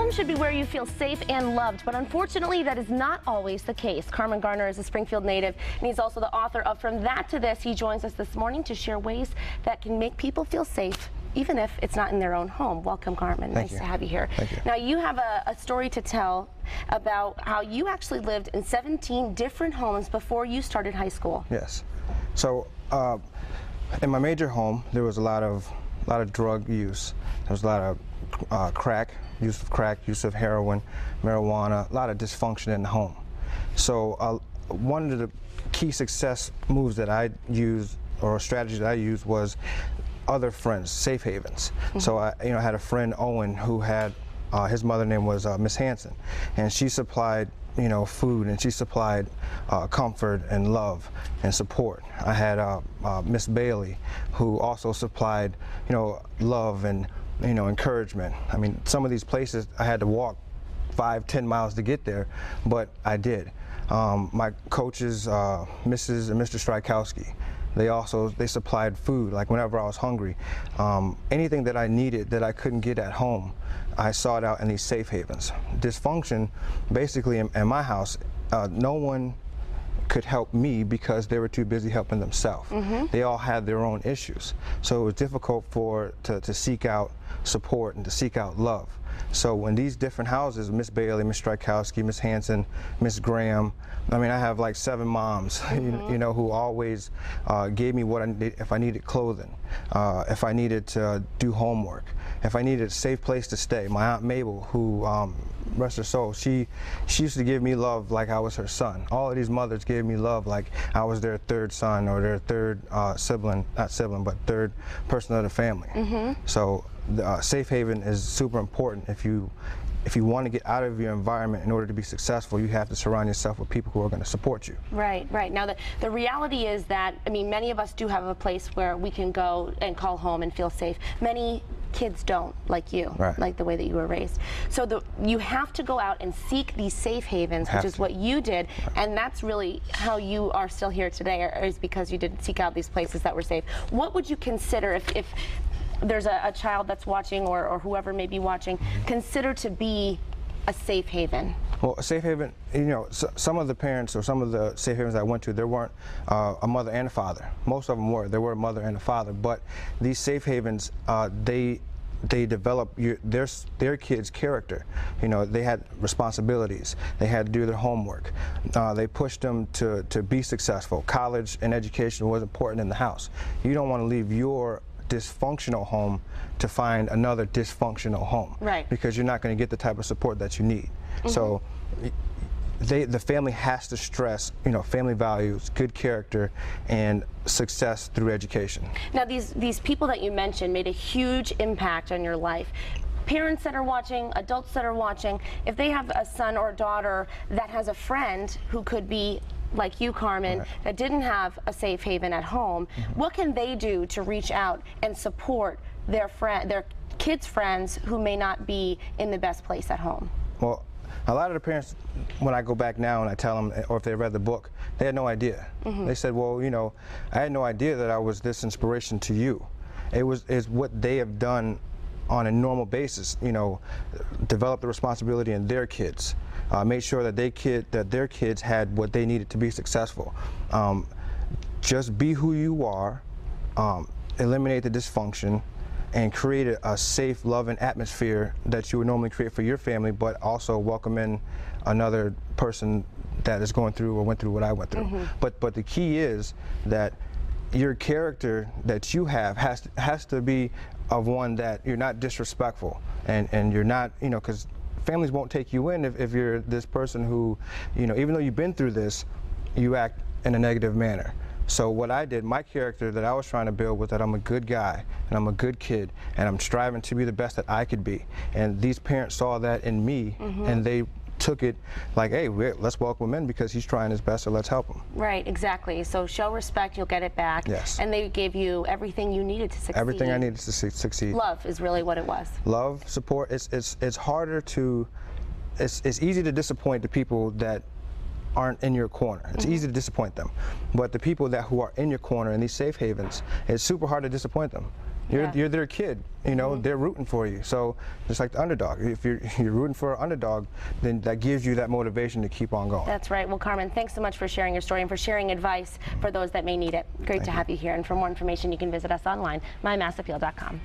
Home should be where you feel safe and loved, but unfortunately that is not always the case. Carmen Garner is a Springfield native, and he's also the author of From That to This. He joins us this morning to share ways that can make people feel safe, even if it's not in their own home. Welcome, Carmen. Nice to have you here. Thank you. Now, you have a story to tell about how you actually lived in 17 different homes before you started high school. Yes. So, in my major home, there was a lot of drug use. There was a lot of use of heroin, marijuana, a lot of dysfunction in the home. So one of the key success moves that I used, or strategies that I used, was other friends, safe havens. Mm-hmm. So I had a friend, Owen, who had his mother name was Miss Hanson, and she supplied food, and she supplied comfort and love and support. I had Miss Bailey, who also supplied love and encouragement. I mean, some of these places I had to walk 5-10 miles to get there, but I did. My coaches, Mrs. and Mr. Strykowski, they supplied food, like whenever I was hungry. Anything that I needed that I couldn't get at home, I sought out in these safe havens. Dysfunction, basically in my house, no one could help me because they were too busy helping themselves. Mm-hmm. They all had their own issues. So it was difficult to seek out support and to seek out love. So when these different houses, Miss Bailey, Miss Strykowski, Miss Hanson, Miss Graham, I mean, I have like 7 moms, mm-hmm. Who always gave me what I needed, if I needed clothing, if I needed to do homework, if I needed a safe place to stay. My Aunt Mabel, who, rest her soul, she used to give me love like I was her son. All of these mothers gave me love like I was their third son or their third third person of the family. Mm-hmm. So the safe haven is super important. If you want to get out of your environment in order to be successful, you have to surround yourself with people who are going to support you. Right, right. Now, the reality is that, I mean, many of us do have a place where we can go and call home and feel safe. Many kids don't, like you, right. Like the way that you were raised. So you have to go out and seek these safe havens, which is what you did, right. And that's really how you are still here today, is because you did seek out these places that were safe. What would you consider, if there's a child that's watching, or whoever may be watching, consider to be a safe haven? Well, a safe haven, some of the parents or some of the safe havens I went to, there weren't a mother and a father. Most of them were. There were a mother and a father. But these safe havens, they develop their kids' character. They had responsibilities. They had to do their homework. They pushed them to be successful. College and education was important in the house. You don't want to leave your dysfunctional home to find another dysfunctional home, right? Because you're not going to get the type of support that you need. Mm-hmm. So the family has to stress family values, good character, and success through education. Now, these people that you mentioned made a huge impact on your life. Parents that are watching, adults that are watching, if they have a son or daughter that has a friend who could be like you, Carmen, right, that didn't have a safe haven at home, mm-hmm, what can they do to reach out and support their kids' friends who may not be in the best place at home? Well, a lot of the parents, when I go back now and I tell them, or if they read the book, they had no idea. Mm-hmm. They said, well, I had no idea that I was this inspiration to you. It's what they have done on a normal basis, develop the responsibility in their kids, made sure that their kids had what they needed to be successful. Just be who you are, eliminate the dysfunction, and create a safe, loving atmosphere that you would normally create for your family, but also welcome in another person that is going through or went through what I went through. Mm-hmm. But the key is that your character that you have has to be of one that you're not disrespectful, and you're not, because families won't take you in if you're this person who, even though you've been through this, you act in a negative manner. So what I did, my character that I was trying to build, was that I'm a good guy and I'm a good kid and I'm striving to be the best that I could be. And these parents saw that in me, mm-hmm, and they took it like, hey, let's welcome him in because he's trying his best, so let's help him. Right, exactly. So show respect, you'll get it back. Yes. And they gave you everything you needed to succeed. Everything I needed to succeed. Love is really what it was. Love, support. It's harder to, it's easy to disappoint the people that aren't in your corner. It's easy to disappoint them. But the people who are in your corner in these safe havens, it's super hard to disappoint them. You're their kid. You know, they're rooting for you. So just like the underdog, if you're rooting for an underdog, then that gives you that motivation to keep on going. That's right. Well, Carmen, thanks so much for sharing your story and for sharing advice for those that may need it. Great to have you here. And for more information, you can visit us online, mymassappeal.com.